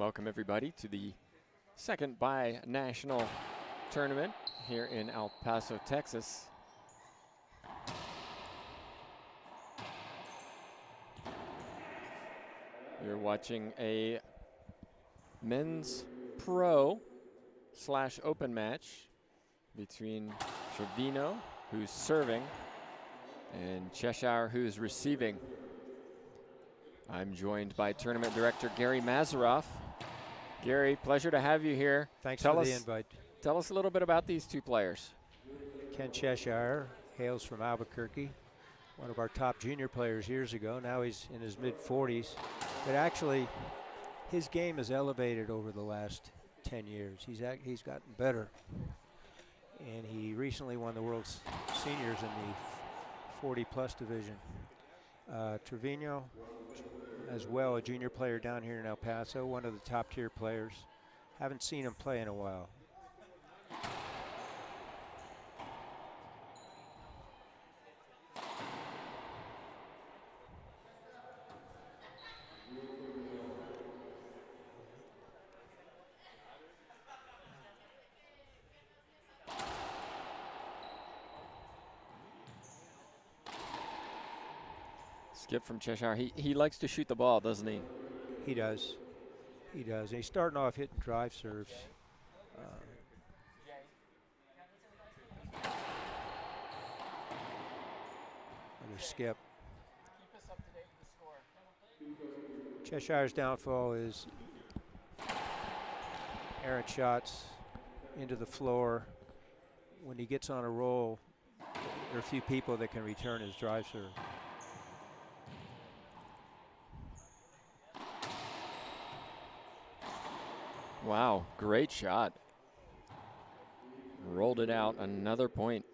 Welcome everybody to the second bi-national tournament here in El Paso, Texas. You're watching a men's pro / open match between Trevino, who's serving, and Cheshire, who's receiving. I'm joined by tournament director Gary Mazeroff. Gary, pleasure to have you here. Thanks for the invite. Tell us a little bit about these two players. Ken Cheshire hails from Albuquerque, one of our top junior players years ago. Now he's in his mid-40s. But actually, his game has elevated over the last 10 years. He's gotten better. And he recently won the World's Seniors in the 40-plus division. Trevino, as well, a junior player down here in El Paso, one of the top-tier players. Haven't seen him play in a while. Skip from Cheshire. He likes to shoot the ball, doesn't he? He does. He does. And he's starting off hitting drive serves. Another skip. Cheshire's downfall is errant shots into the floor. When he gets on a roll, there are a few people that can return his drive serve. Wow, great shot. Rolled it out. Another point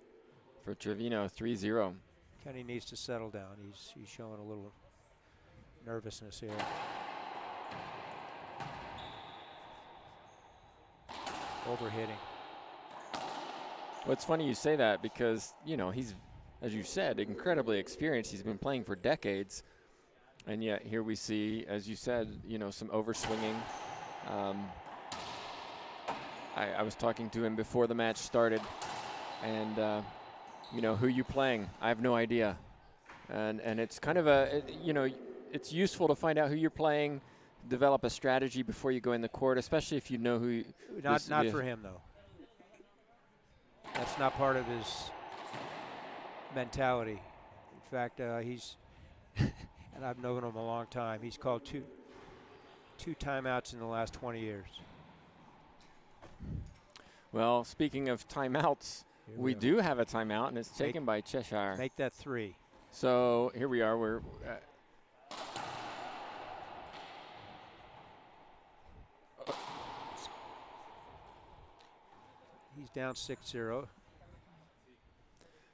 for Trevino, 3-0. Kenny needs to settle down. He's showing a little nervousness here. Overhitting. Well, it's funny you say that because, you know, he's, as you said, incredibly experienced. He's been playing for decades. And yet here we see, as you said, you know, some overswinging. I was talking to him before the match started, and you know, who you playing? I have no idea, and it's kind of you know, it's useful to find out who you're playing, develop a strategy before you go in the court, especially if you know who. Not for him though. That's not part of his mentality. In fact, he's and I've known him a long time. He's called two timeouts in the last 20 years. Well, speaking of timeouts, we do have a timeout, and it's taken by Cheshire. Make that 3. So here we are. We're he's down 6-0.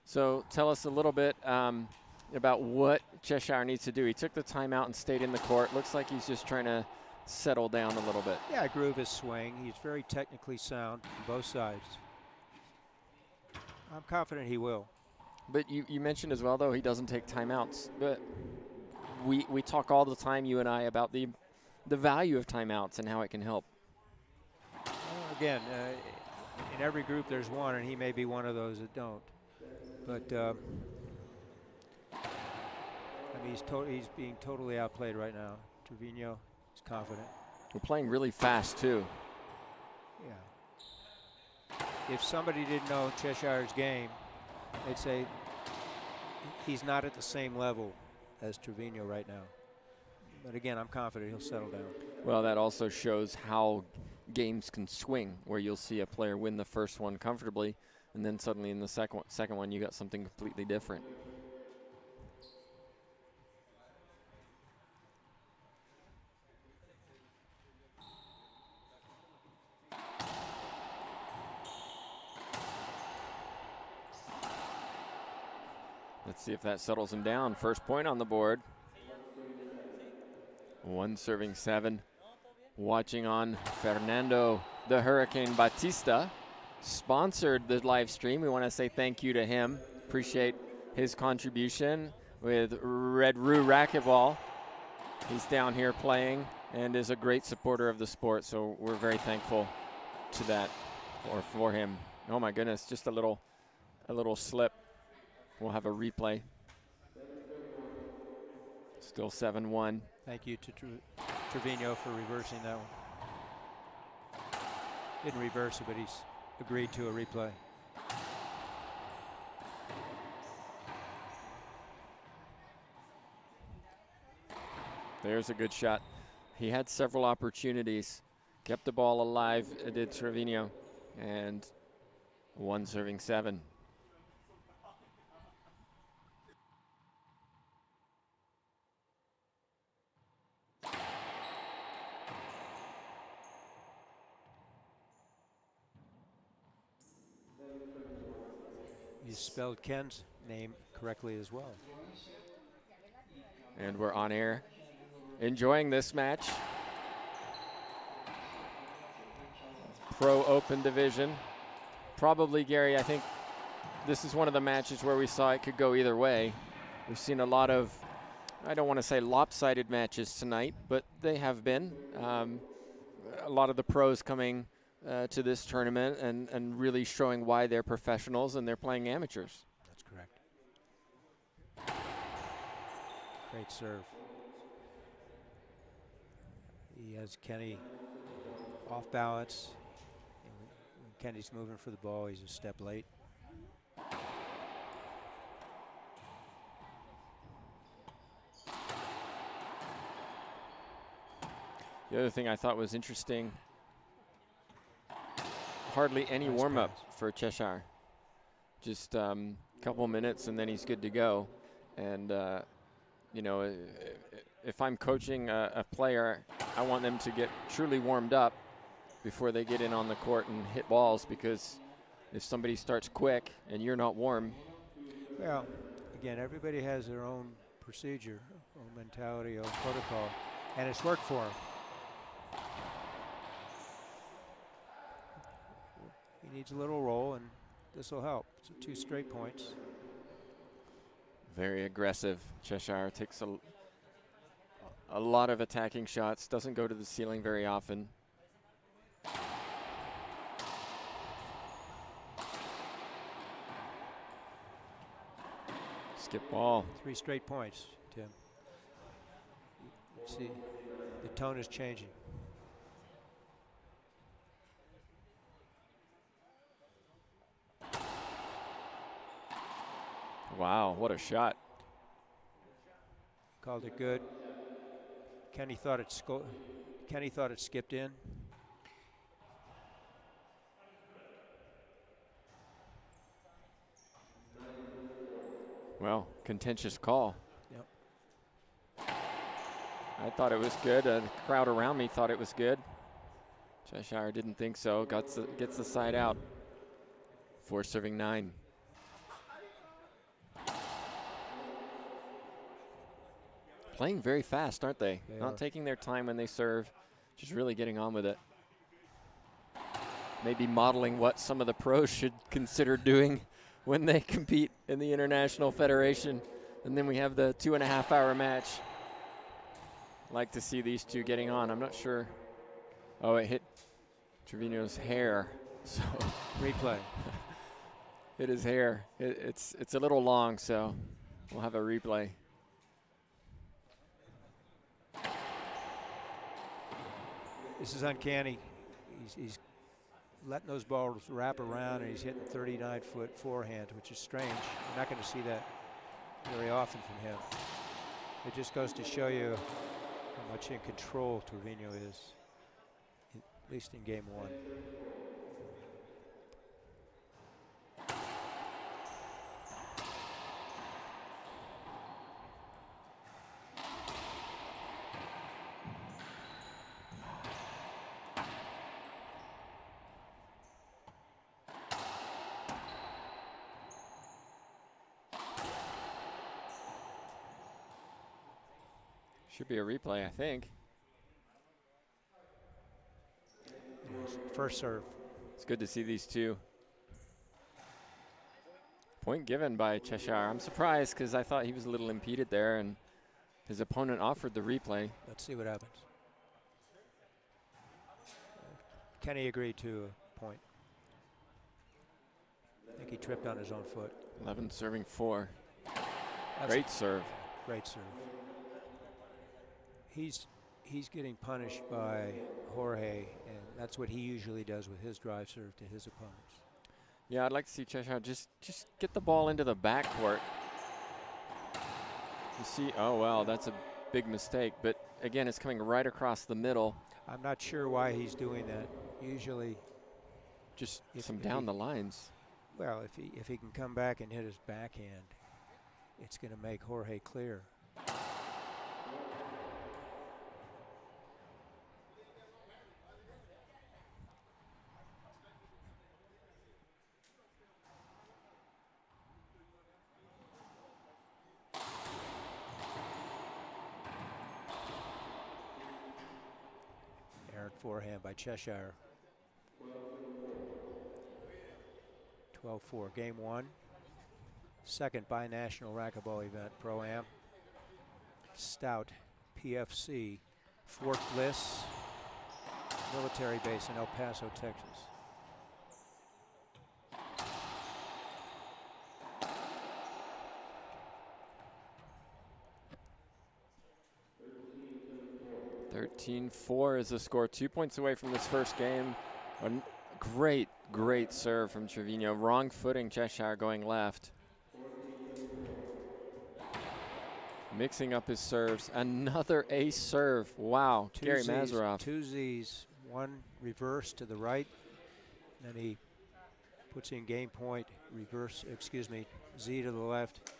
So tell us a little bit about what Cheshire needs to do. He took the timeout and stayed in the court. Looks like he's just trying to settle down a little bit. Yeah, groove his swing. He's very technically sound from both sides. I'm confident he will. But you mentioned as well, though, he doesn't take timeouts. But we talk all the time, you and I, about the value of timeouts and how it can help. Again, in every group there's one, and he may be one of those that don't. But I mean, he's being totally outplayed right now. Trevino is confident. We're playing really fast, too. Yeah. If somebody didn't know Cheshire's game, they'd say he's not at the same level as Trevino right now. But again, I'm confident he'll settle down. Well, that also shows how games can swing, where you'll see a player win the first one comfortably, and then suddenly in the second one you got something completely different. Let's see if that settles him down. First point on the board. 1 serving 7. Watching on Fernando the Hurricane Batista. Sponsored the live stream. We want to say thank you to him. Appreciate his contribution with Red Roo Racquetball. He's down here playing and is a great supporter of the sport. So we're very thankful to that, or for him. Oh my goodness, just a little slip. We'll have a replay. Still 7-1. Thank you to Trevino for reversing that one. Didn't reverse it, but he's agreed to a replay. There's a good shot. He had several opportunities, kept the ball alive, did Trevino, and one serving 7. You spelled Ken's name correctly as well. And we're on air, enjoying this match. Pro Open Division. Probably, Gary, I think this is one of the matches where we saw it could go either way. We've seen a lot of, I don't want to say lopsided matches tonight, but they have been. A lot of the pros coming to this tournament and really showing why they're professionals and they're playing amateurs. That's correct. Great serve. He has Kenny off balance. And when Kenny's moving for the ball, he's a step late. The other thing I thought was interesting, hardly any warm-up for Cheshire. Just a couple minutes and then he's good to go. And, you know, if I'm coaching a player, I want them to get truly warmed up before they get in on the court and hit balls, because if somebody starts quick and you're not warm. Well, again, everybody has their own procedure, own mentality, own protocol, and it's worked for him. He needs a little roll, and this will help. So 2 straight points. Very aggressive. Cheshire takes a lot of attacking shots, doesn't go to the ceiling very often. Skip ball. 3 straight points, Tim. See, the tone is changing. Wow, what a shot. Called it good. Kenny thought it skipped in. Well, contentious call. Yep. I thought it was good. The crowd around me thought it was good. Cheshire didn't think so. Gets the side out. 4 serving 9. Playing very fast, aren't they? Not taking their time when they serve, just really getting on with it. Maybe modeling what some of the pros should consider doing when they compete in the International Federation. And then we have the 2.5-hour match. Like to see these two getting on. I'm not sure. Oh, it hit Trevino's hair. So replay. Hit his hair. It's a little long, so we'll have a replay. This is uncanny. He's letting those balls wrap around, and he's hitting 39-foot forehand, which is strange. You're not going to see that very often from him. It just goes to show you how much in control Trevino is, at least in game 1. Should be a replay, I think. First serve. It's good to see these two. Point given by Cheshire. I'm surprised because I thought he was a little impeded there and his opponent offered the replay. Let's see what happens. Kenny agreed to a point. I think he tripped on his own foot. 11 serving 4. That's Great serve. Great serve. He's getting punished by Jorge, and that's what he usually does with his drive serve to his opponents. Yeah, I'd like to see Cheshire just get the ball into the backcourt. You see, oh well, that's a big mistake. But again, it's coming right across the middle. I'm not sure why he's doing that. Usually, just some down the lines. Well, if he can come back and hit his backhand, it's going to make Jorge clear. Errant forehand by Cheshire. 12-4, game 1. Second binational racquetball event, Pro-Am. Stout, PFC, Fort Bliss military base in El Paso, Texas. (13-4) is the score. 2 points away from this first game. A great serve from Trevino. Wrong footing, Cheshire going left. Mixing up his serves. Another ace serve. Wow. Gary Mazeroff. 2 Z's, 1 reverse to the right. Then he puts in game point, reverse, Z to the left.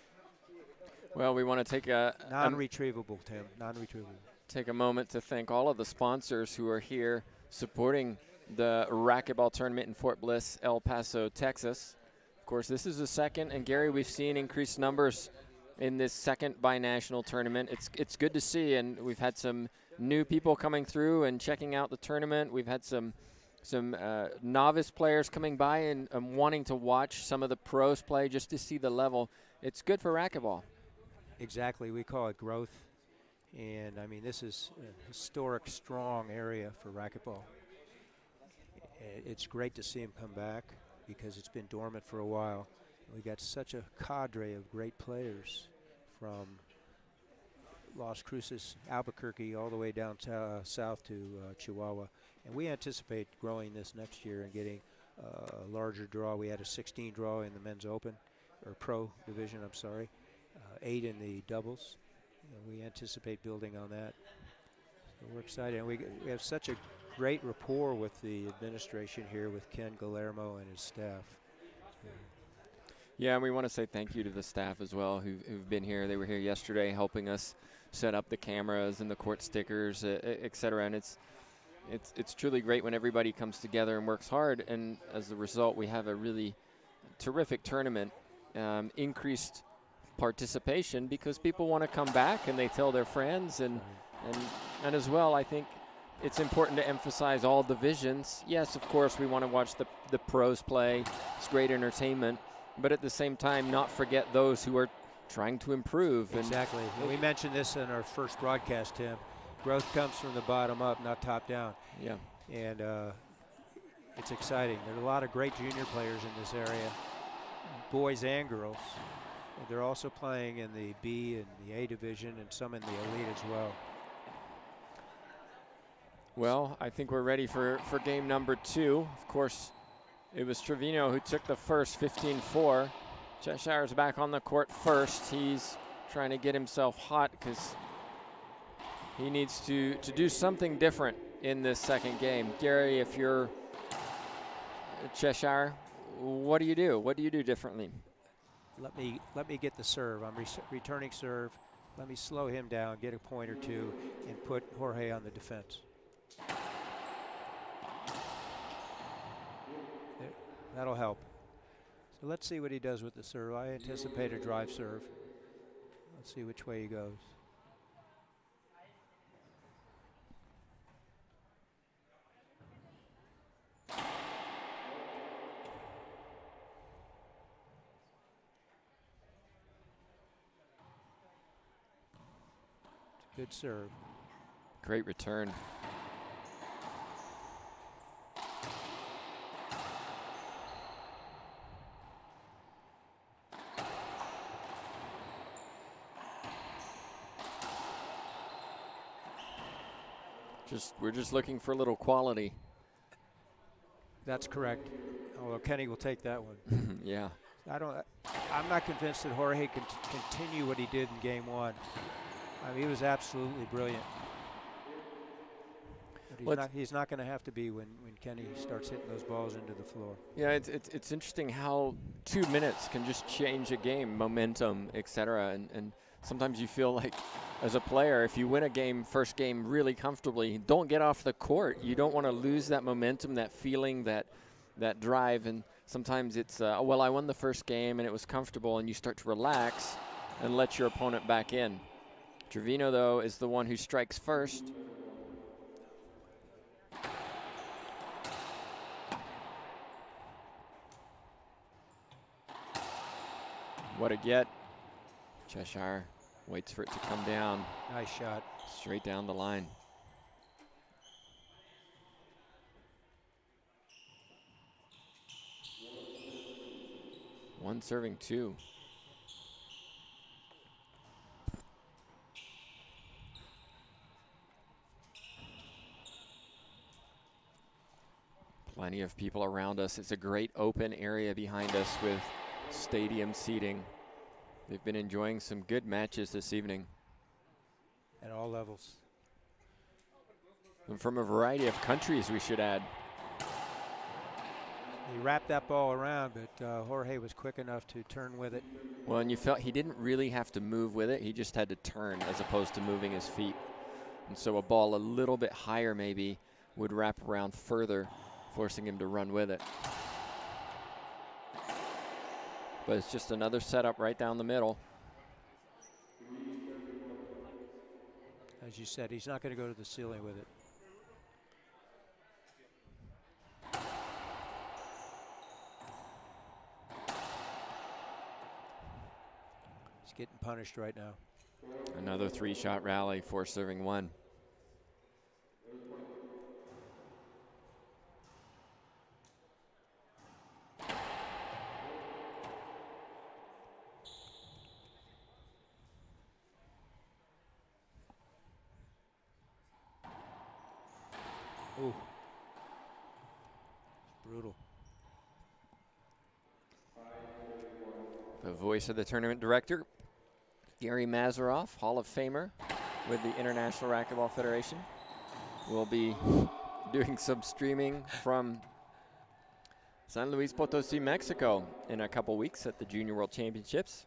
Well, we want to take a non-retrievable, Tim, non-retrievable. Take a moment to thank all of the sponsors who are here supporting the racquetball tournament in Fort Bliss, El Paso, Texas. Of course, this is the second, and Gary, we've seen increased numbers in this second binational tournament. It's good to see, and we've had some new people coming through and checking out the tournament. We've had some novice players coming by and wanting to watch some of the pros play just to see the level. It's good for racquetball. Exactly, we call it growth. And I mean, this is a historic, strong area for racquetball. It's great to see him come back because it's been dormant for a while. We got such a cadre of great players from Las Cruces, Albuquerque, all the way down south to Chihuahua. And we anticipate growing this next year and getting a larger draw. We had a 16 draw in the men's open, or pro division, I'm sorry, 8 in the doubles. We anticipate building on that. So we're excited. And we have such a great rapport with the administration here with Ken Guillermo and his staff. Yeah, and we want to say thank you to the staff as well who've been here. They were here yesterday helping us set up the cameras and the court stickers, et cetera. And it's truly great when everybody comes together and works hard. And as a result, we have a really terrific tournament, increased participation because people want to come back and they tell their friends, and as well, I think it's important to emphasize all divisions. Yes, of course, we want to watch the pros play. It's great entertainment, but at the same time, not forget those who are trying to improve. Exactly. And we mentioned this in our first broadcast, Tim. Growth comes from the bottom up, not top down. Yeah. And it's exciting. There are a lot of great junior players in this area, boys and girls. They're also playing in the B and the A division and some in the elite as well. Well, I think we're ready for game number 2. Of course, it was Trevino who took the first, 15-4. Cheshire's back on the court first. He's trying to get himself hot because he needs to do something different in this second game. Gary, if you're Cheshire, what do you do? What do you do differently? Let me get the serve. I'm returning serve. Let me slow him down, get a point or two, and put Jorge on the defense. There, that'll help. So let's see what he does with the serve. I anticipate a drive serve. Let's see which way he goes. Good serve. Great return. We're just looking for a little quality. That's correct. Although Kenny will take that one. Yeah. I'm not convinced that Jorge can continue what he did in game one. I mean, he was absolutely brilliant. But he's not going to have to be when Kenny starts hitting those balls into the floor. Yeah, it's interesting how 2 minutes can just change a game, momentum, etc. And sometimes you feel like, as a player, if you win a game, first game really comfortably, don't get off the court. You don't want to lose that momentum, that feeling, that drive. And sometimes it's, well, I won the first game and it was comfortable, and you start to relax and let your opponent back in. Trevino, though, is the one who strikes first. What a get. Cheshire waits for it to come down. Nice shot. Straight down the line. One serving two. Plenty of people around us. It's a great open area behind us with stadium seating. They've been enjoying some good matches this evening. At all levels. And from a variety of countries, we should add. He wrapped that ball around, but Jorge was quick enough to turn with it. Well, and you felt he didn't really have to move with it. He just had to turn as opposed to moving his feet. And so a ball a little bit higher maybe would wrap around further, forcing him to run with it. But it's just another setup right down the middle. As you said, he's not going to go to the ceiling with it. He's getting punished right now. Another three-shot rally for serving one. Ooh. Brutal. The voice of the tournament director, Gary Mazeroff, Hall of Famer with the International Racquetball Federation, will be doing some streaming from San Luis Potosí, Mexico in a couple weeks at the Junior World Championships.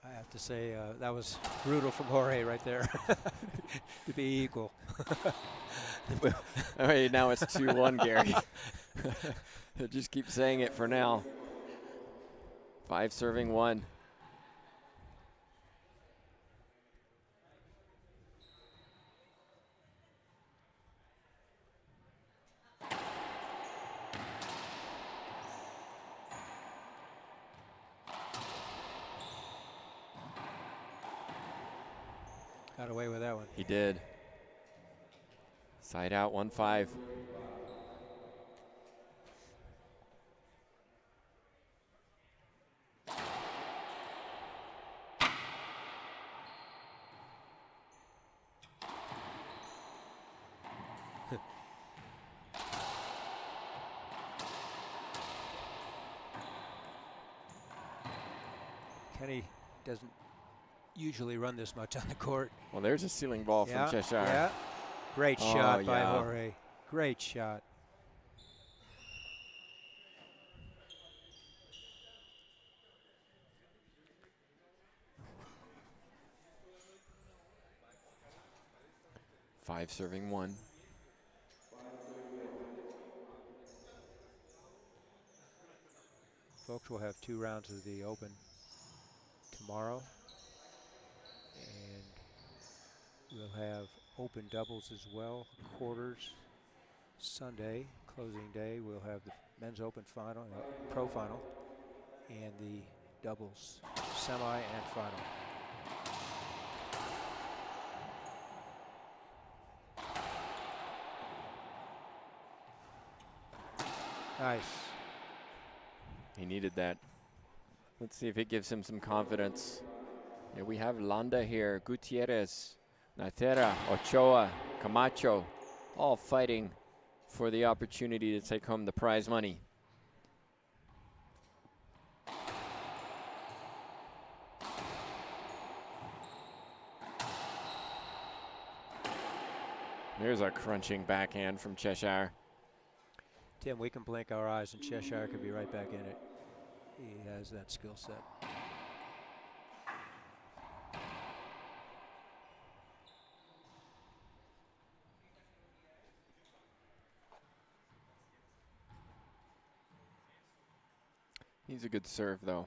I have to say that was brutal from Jorge right there to be equal. All right, now it's 2-1, Gary. Just keep saying it for now. 5 serving 1. Got away with that one. He did. Side out, 1-5. Kenny doesn't usually run this much on the court. Well, there's a ceiling ball from Cheshire. Yeah. Great shot by Jorge. Great shot. Five serving 1. Folks, we'll have 2 rounds of the Open tomorrow. And we'll have Open doubles as well, quarters. Sunday, closing day, we'll have the Men's Open final, Pro Final, and the doubles semi and final. Nice. He needed that. Let's see if it gives him some confidence. Yeah, we have Landa here, Gutierrez, Natera, Ochoa, Camacho, all fighting for the opportunity to take home the prize money. There's a crunching backhand from Cheshire. Tim, we can blink our eyes and Cheshire could be right back in it. He has that skill set. He's a good serve, though.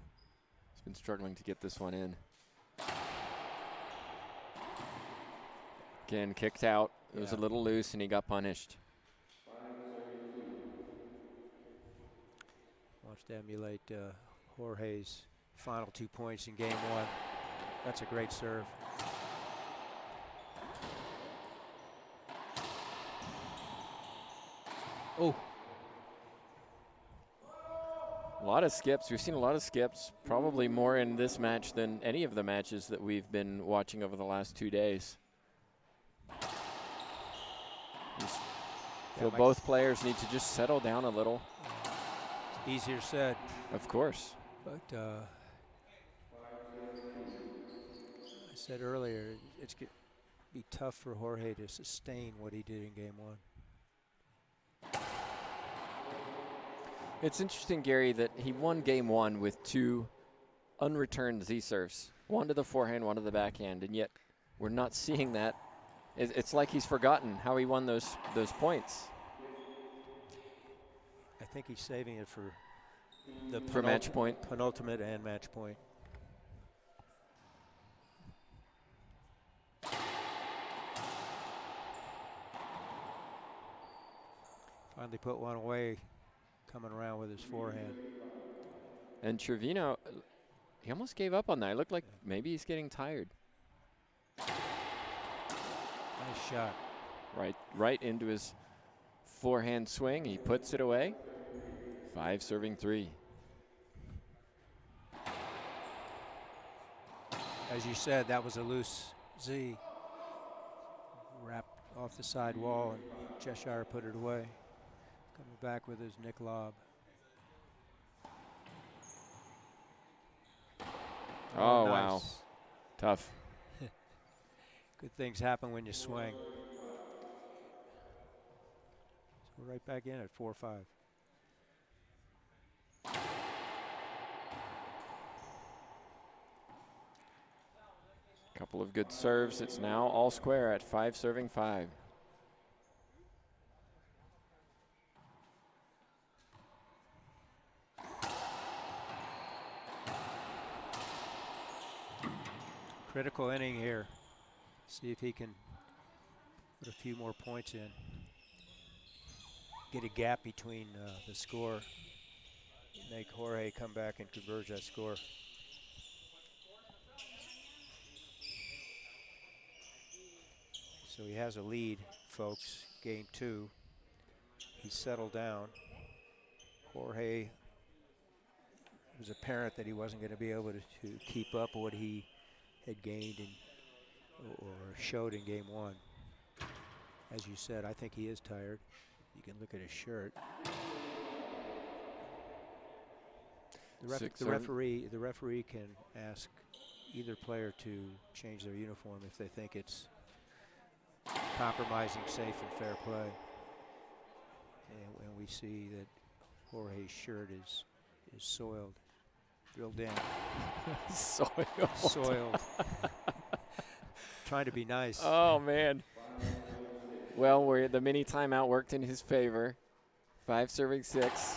He's been struggling to get this one in. Again, kicked out. It was a little loose, and he got punished. Wants to emulate Jorge's final 2 points in game 1. That's a great serve. Oh. A lot of skips. We've seen a lot of skips, probably more in this match than any of the matches that we've been watching over the last 2 days. So both players need to just settle down a little. Easier said. Of course. But I said earlier, it's going to be tough for Jorge to sustain what he did in game 1. It's interesting, Gary, that he won game 1 with 2 unreturned Z serves. One to the forehand, one to the backhand, and yet we're not seeing that. It's like he's forgotten how he won those points. I think he's saving it for the match point. Penultimate and match point. Finally put one away, coming around with his forehand. And Trevino, he almost gave up on that. It looked like maybe he's getting tired. Nice shot. Right into his forehand swing. He puts it away. 5 serving 3. As you said, that was a loose Z. Wrapped off the side wall, and Cheshire put it away. Coming back with his nick lob. Oh, nice. Wow. Tough. Good things happen when you swing. So we're right back in at 4-5. Couple of good serves. It's now all square at 5 serving 5. Critical inning here. See if he can put a few more points in. Get a gap between the score. Make Jorge come back and converge that score. So he has a lead, folks, game 2. He's settled down. Jorge, it was apparent that he wasn't going to be able to keep up what he had gained or showed in game 1. As you said, I think he is tired. You can look at his shirt. The referee can ask either player to change their uniform if they think it's compromising safe and fair play. And we see that Jorge's shirt is soiled, drilled in. Soiled. Trying to be nice. Oh, man. Well, the mini timeout worked in his favor. 5 serving 6.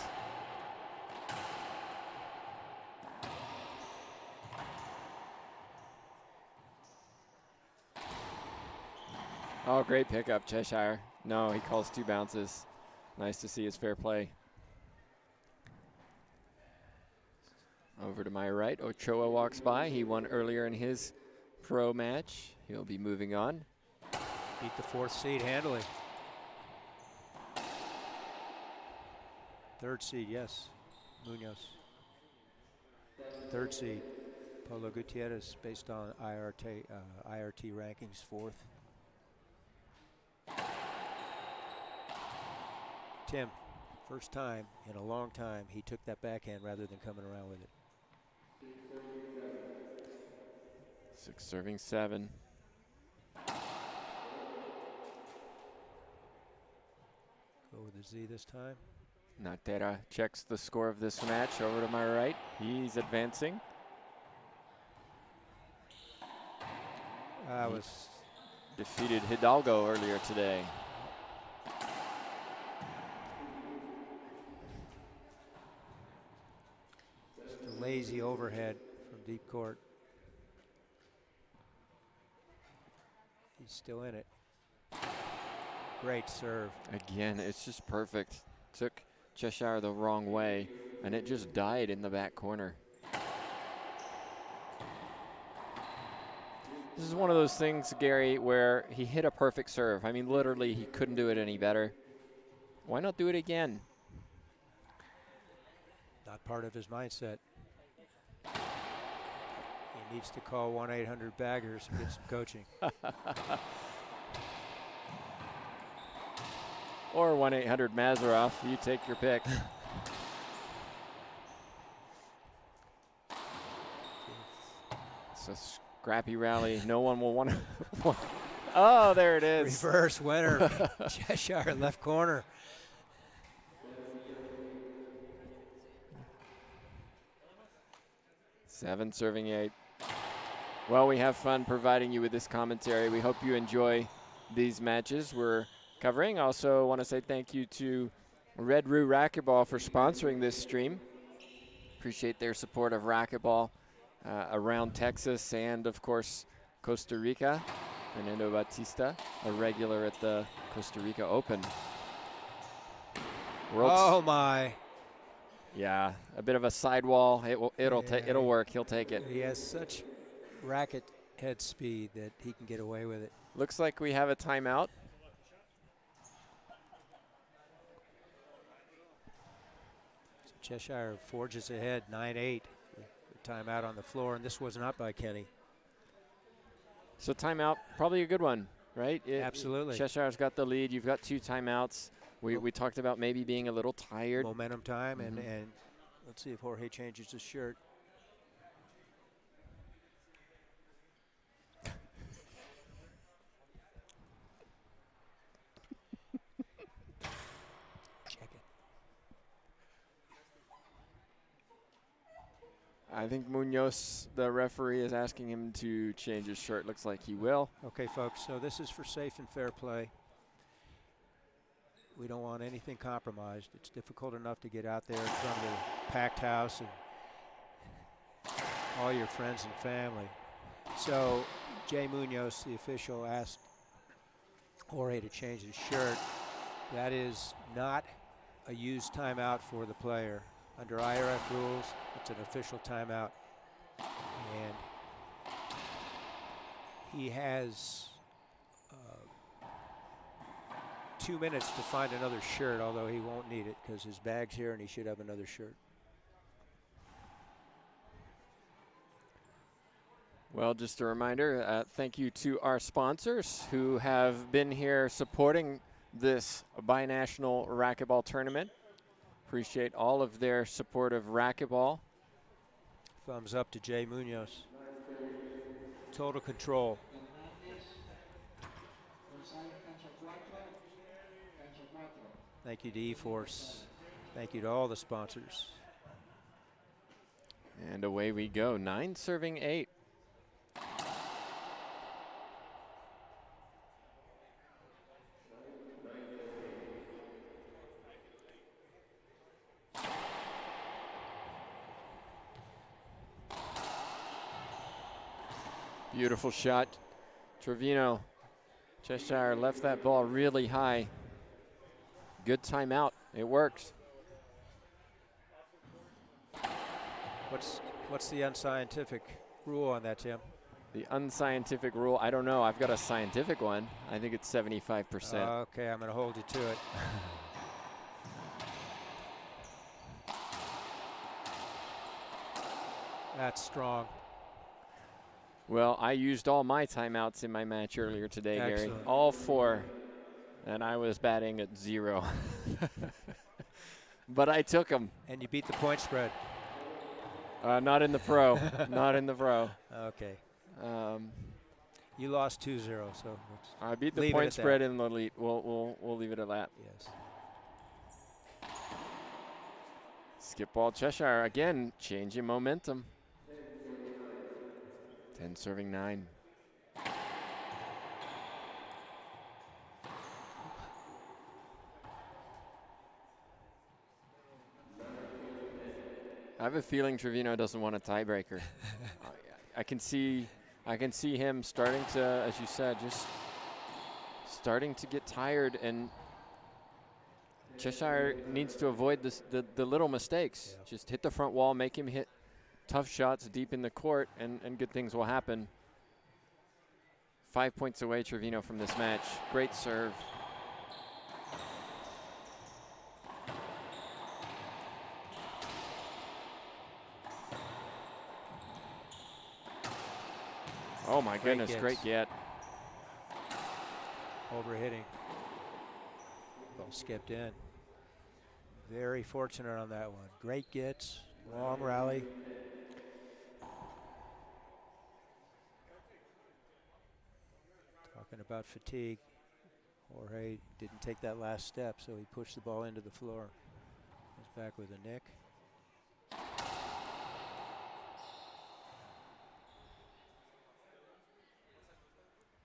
Oh, great pickup, Cheshire. No, he calls 2 bounces. Nice to see his fair play. Over to my right, Ochoa walks by. He won earlier in his pro match. He'll be moving on. Beat the 4th seed handily. 3rd seed, yes, Munoz. 3rd seed, Pablo Gutierrez, based on IRT rankings, 4th. Tim, first time in a long time he took that backhand rather than coming around with it. 6 serving 7. Go with the Z this time. Natera checks the score of this match over to my right. He's advancing. I was defeated Hidalgo earlier today. Just a lazy overhead from deep court. He's still in it. Great serve. Again, it's just perfect. Took Cheshire the wrong way, and it just died in the back corner. This is one of those things, Gary, where he hit a perfect serve. I mean, literally, he couldn't do it any better. Why not do it again? Not part of his mindset. He needs to call 1-800-BAGGERS and get some coaching. Or 1-800-Mazarov. You take your pick. It's a scrappy rally. No one will want to. Oh, there it is. Reverse winner. Cheshire left corner. Seven serving 8. Well, we have fun providing you with this commentary. We hope you enjoy these matches we're covering. Also want to say thank you to Red Roo Racquetball for sponsoring this stream. Appreciate their support of racquetball around Texas and, of course, Costa Rica. Fernando Batista, a regular at the Costa Rica Open. Oh my! Yeah, a bit of a sidewall. It'll work. He'll take it. He has such racket head speed that he can get away with it. Looks like we have a timeout. So Cheshire forges ahead 9-8. Timeout on the floor, and this was not by Kenny. So timeout, probably a good one, right? Absolutely. Cheshire's got the lead. You've got 2 timeouts. We talked about maybe being a little tired. Momentum time, and let's see if Jorge changes his shirt. Check it. I think Munoz, the referee, is asking him to change his shirt. Looks like he will. Okay, folks, so this is for safe and fair play. We don't want anything compromised. It's difficult enough to get out there in front of the packed house and all your friends and family. So Jay Munoz, the official, asked Jorge to change his shirt. That is not a used timeout for the player. Under IRF rules, it's an official timeout. And he has 2 minutes to find another shirt, although he won't need it because his bag's here and he should have another shirt. Well, just a reminder, thank you to our sponsors who have been here supporting this binational racquetball tournament. Appreciate all of their support of racquetball. Thumbs up to Jay Munoz. Total control. Thank you to E-Force. Thank you to all the sponsors. And away we go. 9 serving 8. Beautiful shot. Trevino. Cheshire left that ball really high. Good timeout. It works. What's the unscientific rule on that, Tim? The unscientific rule, I don't know. I've got a scientific one. I think it's 75%. Okay, I'm going to hold you to it. That's strong. Well, I used all my timeouts in my match earlier today, Excellent. Gary. All 4. And I was batting at 0. But I took him. And you beat the point spread. Not in the pro. Not in the pro. Okay. You lost 2-0, so I beat the point spread in the elite. We'll leave it at that. Yes. Skip ball Cheshire again, changing momentum. 10 serving 9. I have a feeling Trevino doesn't want a tiebreaker. I can see him starting to, as you said, just starting to get tired, and Cheshire needs to avoid the little mistakes. Yeah. Just hit the front wall, make him hit tough shots deep in the court, and good things will happen. 5 points away, Trevino, from this match. Great serve. Oh my goodness, great get. Overhitting. Ball skipped in. Very fortunate on that one. Great gets, long rally. Talking about fatigue. Jorge didn't take that last step, so he pushed the ball into the floor. He's back with a nick.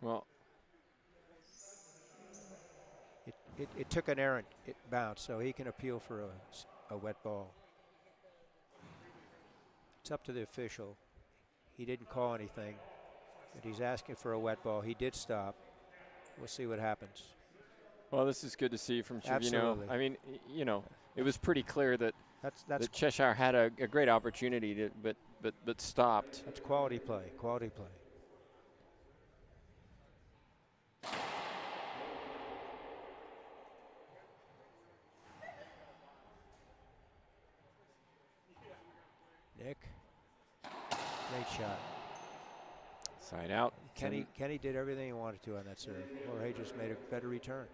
Well, it took an errant bounce, so he can appeal for a wet ball. It's up to the official. He didn't call anything, but he's asking for a wet ball. He did stop. We'll see what happens. Well, this is good to see from Trevino. Absolutely. I mean, you know, it was pretty clear that that Cheshire had a great opportunity to, but stopped. That's quality play. Quality play. Nick, great shot. Side out. Kenny did everything he wanted to on that serve. Jorge just made a better return.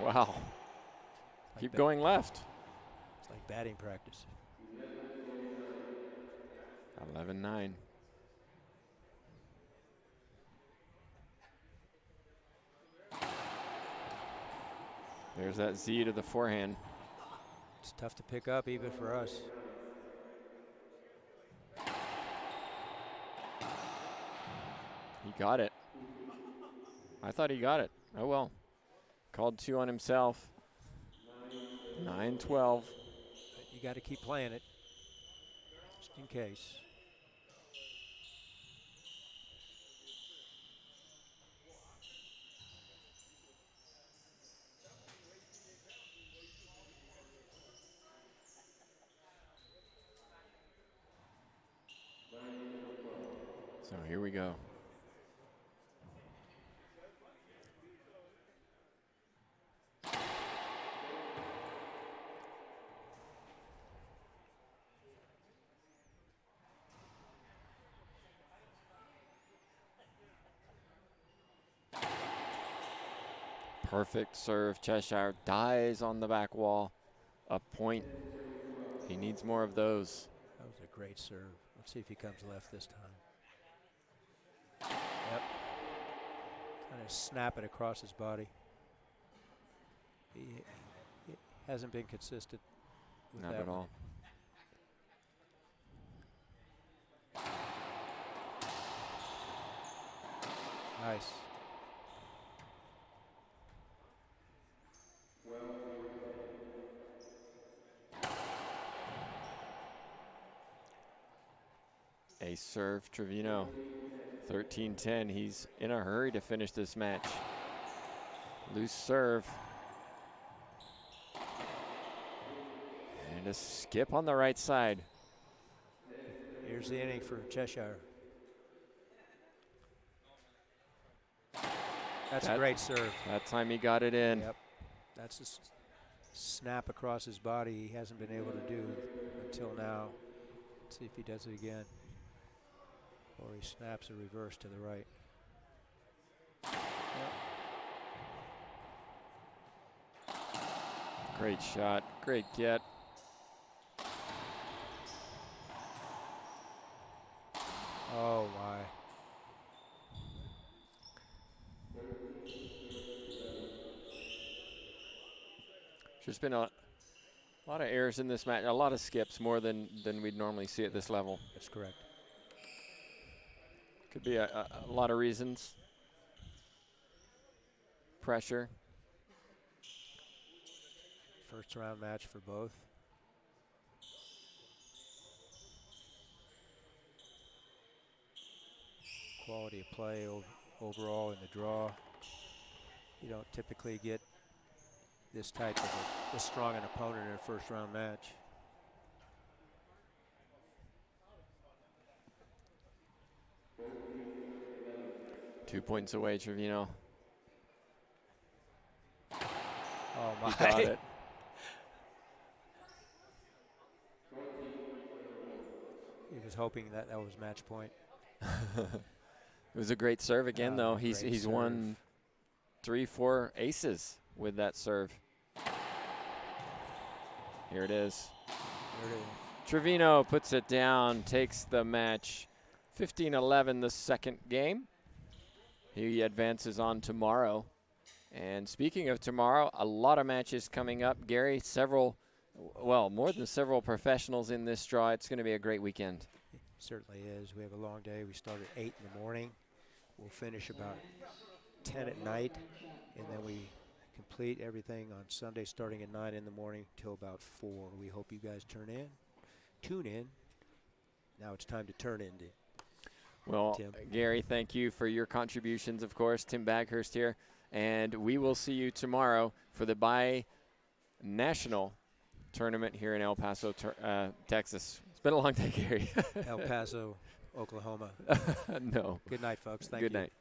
Wow. Like Keep going left. It's like batting practice. 11-9. There's that Z to the forehand. It's tough to pick up even for us. He got it. I thought he got it. Oh well. Called 2 on himself. 9-12. You got to keep playing it, just in case. So here we go. Perfect serve. Cheshire dies on the back wall. A point. He needs more of those. That was a great serve. Let's see if he comes left this time. Yep. Kind of snap it across his body. He hasn't been consistent with Not that at all. Nice. Ace serve, Trevino. 13-10. He's in a hurry to finish this match. Loose serve. And a skip on the right side. Here's the inning for Cheshire. That's a great serve. That time he got it in. Yep. That's a snap across his body he hasn't been able to do until now. Let's see if he does it again. Or he snaps a reverse to the right. Yep. Great shot, great get. Oh my. There's been a lot of errors in this match, a lot of skips, more than we'd normally see at this level. That's correct. Could be a lot of reasons. Pressure. First round match for both. Quality of play overall in the draw. You don't typically get this type of this strong an opponent in a first round match. Two points away, Trevino. Oh my. He got it. He was hoping that was match point. It was a great serve again, though. He's won 3-4 aces with that serve. Here it is. There it is. Trevino puts it down, takes the match 15-11 the second game. He advances on tomorrow. And speaking of tomorrow, a lot of matches coming up. Gary, more than several professionals in this draw. It's going to be a great weekend. It certainly is. We have a long day. We start at 8 in the morning. We'll finish about 10 at night. And then we complete everything on Sunday starting at 9 in the morning till about 4. We hope you guys tune in. Now it's time to turn in. Well, Tim. Gary, thank you for your contributions, of course. Tim Baghurst here. And we will see you tomorrow for the bi-national tournament here in El Paso, Texas. It's been a long day, Gary. El Paso, Oklahoma. No. Good night, folks. Thank you. Good night.